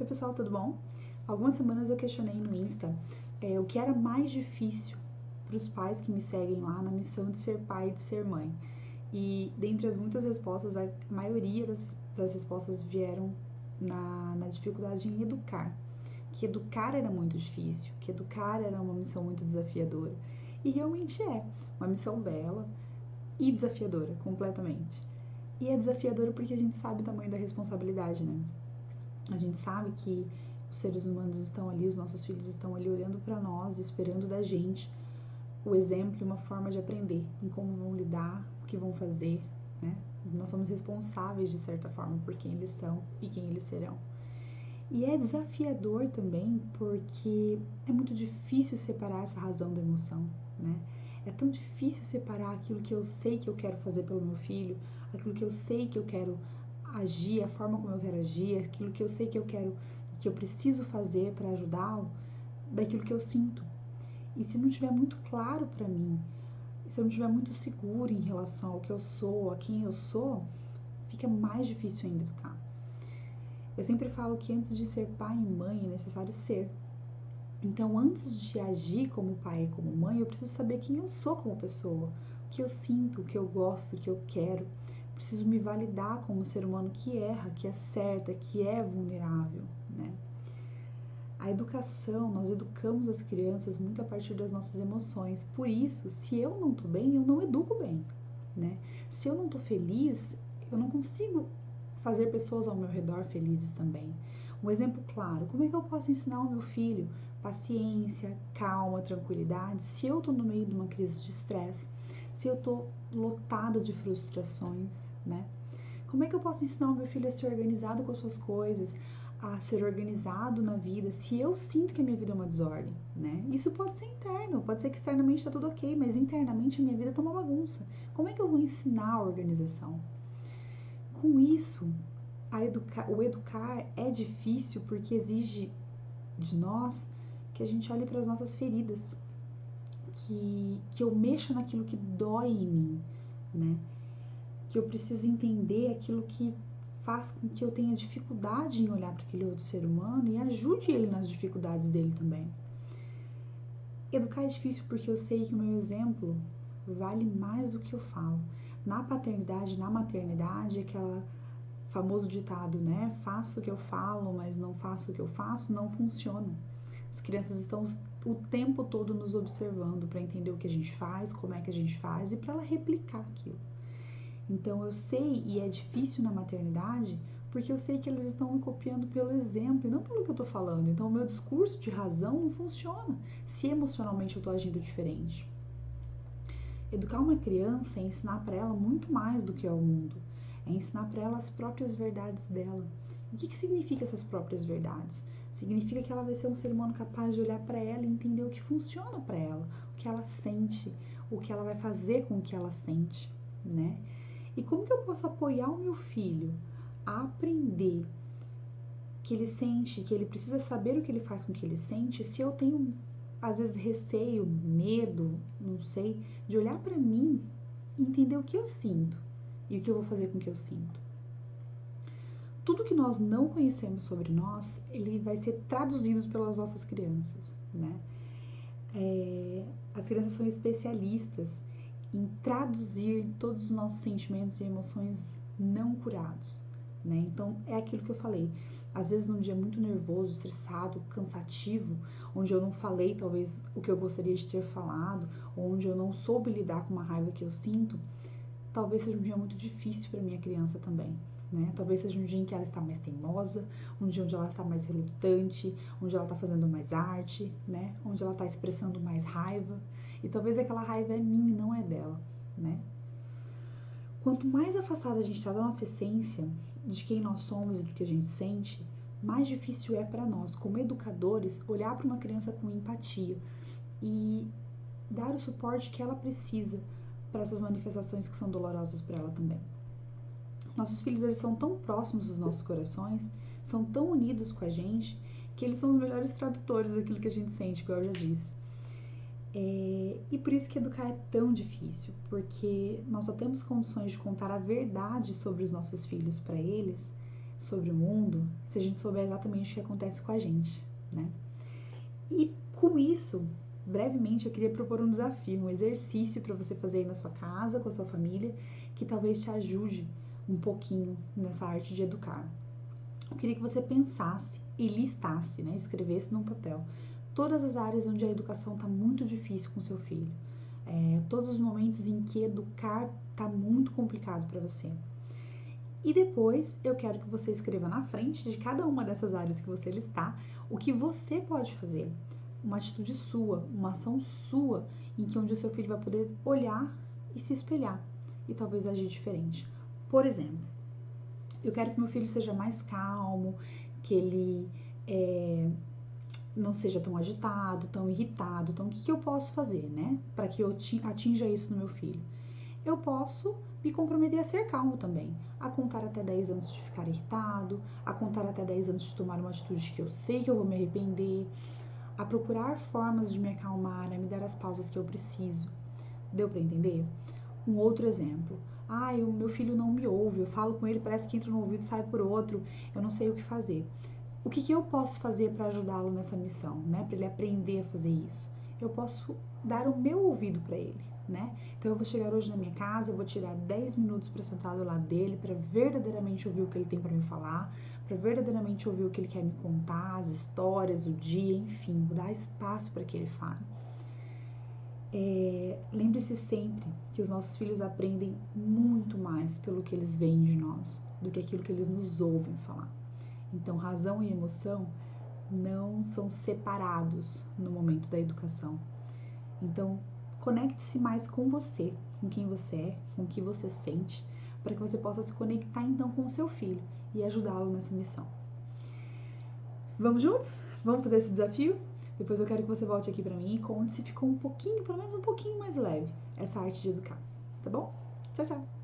Oi pessoal, tudo bom? Algumas semanas eu questionei no Insta o que era mais difícil para os pais que me seguem lá na missão de ser pai e de ser mãe. E dentre as muitas respostas, a maioria das respostas vieram na dificuldade em educar. Que educar era muito difícil, que educar era uma missão muito desafiadora. E realmente é uma missão bela e desafiadora, completamente. E é desafiadora porque a gente sabe o tamanho da responsabilidade, né? A gente sabe que os seres humanos estão ali, os nossos filhos estão ali olhando para nós, esperando da gente o exemplo e uma forma de aprender em como vão lidar, o que vão fazer, né? Nós somos responsáveis de certa forma por quem eles são e quem eles serão. E é desafiador também porque é muito difícil separar essa razão da emoção, né? É tão difícil separar aquilo que eu sei que eu quero fazer pelo meu filho, aquilo que eu sei que eu quero agir, a forma como eu quero agir, aquilo que eu sei que eu preciso fazer para ajudá-lo, daquilo que eu sinto. E se não tiver muito claro para mim, se eu não estiver muito seguro em relação ao que eu sou, a quem eu sou, fica mais difícil ainda educar. Eu sempre falo que antes de ser pai e mãe é necessário ser. Então, antes de agir como pai e como mãe, eu preciso saber quem eu sou como pessoa, o que eu sinto, o que eu gosto, o que eu quero. Preciso me validar como um ser humano que erra, que acerta, que é vulnerável, né? A educação, nós educamos as crianças muito a partir das nossas emoções. Por isso, se eu não tô bem, eu não educo bem, né? Se eu não tô feliz, eu não consigo fazer pessoas ao meu redor felizes também. Um exemplo claro, como é que eu posso ensinar ao meu filho paciência, calma, tranquilidade, se eu tô no meio de uma crise de estresse, se eu tô lotada de frustrações, né? Como é que eu posso ensinar o meu filho a ser organizado com as suas coisas, a ser organizado na vida, se eu sinto que a minha vida é uma desordem, né? Isso pode ser interno, pode ser que externamente tá tudo ok, mas internamente a minha vida tá uma bagunça. Como é que eu vou ensinar a organização? Com isso, o educar é difícil porque exige de nós que a gente olhe para as nossas feridas, que eu mexa naquilo que dói em mim, né? Que eu preciso entender aquilo que faz com que eu tenha dificuldade em olhar para aquele outro ser humano e ajude ele nas dificuldades dele também. Educar é difícil porque eu sei que o meu exemplo vale mais do que eu falo. Na paternidade, na maternidade, aquela famoso ditado, né? Faço o que eu falo, mas não faço o que eu faço, não funciona. As crianças estão o tempo todo nos observando para entender o que a gente faz, como é que a gente faz e para ela replicar aquilo. Então eu sei, e é difícil na maternidade, porque eu sei que eles estão me copiando pelo exemplo e não pelo que eu estou falando. Então o meu discurso de razão não funciona se emocionalmente eu estou agindo diferente. Educar uma criança é ensinar para ela muito mais do que é o mundo. É ensinar para ela as próprias verdades dela. O que significa essas próprias verdades? Significa que ela vai ser um ser humano capaz de olhar para ela e entender o que funciona para ela, o que ela sente, o que ela vai fazer com o que ela sente, né? E como que eu posso apoiar o meu filho a aprender que ele sente, que ele precisa saber o que ele faz com o que ele sente, se eu tenho às vezes receio, medo, não sei, de olhar para mim e entender o que eu sinto e o que eu vou fazer com o que eu sinto. Tudo que nós não conhecemos sobre nós, ele vai ser traduzido pelas nossas crianças, né? As crianças são especialistas em traduzir todos os nossos sentimentos e emoções não curados, né? Então, é aquilo que eu falei. Às vezes, num dia muito nervoso, estressado, cansativo, onde eu não falei talvez o que eu gostaria de ter falado, onde eu não soube lidar com uma raiva que eu sinto, talvez seja um dia muito difícil para minha criança também, né? Talvez seja um dia em que ela está mais teimosa, um dia onde ela está mais relutante, onde ela está fazendo mais arte, né? Onde ela está expressando mais raiva. E talvez aquela raiva é minha e não é dela, né? Quanto mais afastada a gente está da nossa essência, de quem nós somos e do que a gente sente, mais difícil é para nós, como educadores, olhar para uma criança com empatia e dar o suporte que ela precisa para essas manifestações que são dolorosas para ela também. Nossos filhos, eles são tão próximos dos nossos corações, são tão unidos com a gente, que eles são os melhores tradutores daquilo que a gente sente, como eu já disse. E por isso que educar é tão difícil, porque nós só temos condições de contar a verdade sobre os nossos filhos para eles sobre o mundo se a gente souber exatamente o que acontece com a gente, né? E com isso, brevemente, eu queria propor um desafio, um exercício para você fazer aí na sua casa, com a sua família, que talvez te ajude um pouquinho nessa arte de educar. Eu queria que você pensasse e listasse, né, escrevesse num papel, todas as áreas onde a educação está muito difícil com seu filho. Todos os momentos em que educar está muito complicado para você. E depois eu quero que você escreva na frente de cada uma dessas áreas que você listar o que você pode fazer. Uma atitude sua, uma ação sua, em que onde o seu filho vai poder olhar e se espelhar e talvez agir diferente. Por exemplo, eu quero que meu filho seja mais calmo, que ele não seja tão agitado, tão irritado. Então, o que eu posso fazer, né, para que eu atinja isso no meu filho? Eu posso me comprometer a ser calmo também, a contar até 10 antes de ficar irritado, a contar até 10 antes de tomar uma atitude que eu sei que eu vou me arrepender, a procurar formas de me acalmar, a me dar as pausas que eu preciso. Deu para entender? Um outro exemplo. O meu filho não me ouve, eu falo com ele, parece que entra no ouvido e sai por outro, eu não sei o que fazer. O que eu posso fazer para ajudá-lo nessa missão, né? Para ele aprender a fazer isso? Eu posso dar o meu ouvido para ele, né? Então eu vou chegar hoje na minha casa, eu vou tirar 10 minutos para sentar do lado dele, para verdadeiramente ouvir o que ele tem para me falar, para verdadeiramente ouvir o que ele quer me contar, as histórias, o dia, enfim, vou dar espaço para que ele fale. Lembre-se sempre que os nossos filhos aprendem muito mais pelo que eles veem de nós do que aquilo que eles nos ouvem falar. Então, razão e emoção não são separados no momento da educação. Então, conecte-se mais com você, com quem você é, com o que você sente, para que você possa se conectar então com o seu filho e ajudá-lo nessa missão. Vamos juntos? Vamos fazer esse desafio? Depois eu quero que você volte aqui para mim e conte se ficou um pouquinho, pelo menos um pouquinho mais leve, essa arte de educar. Tá bom? Tchau, tchau!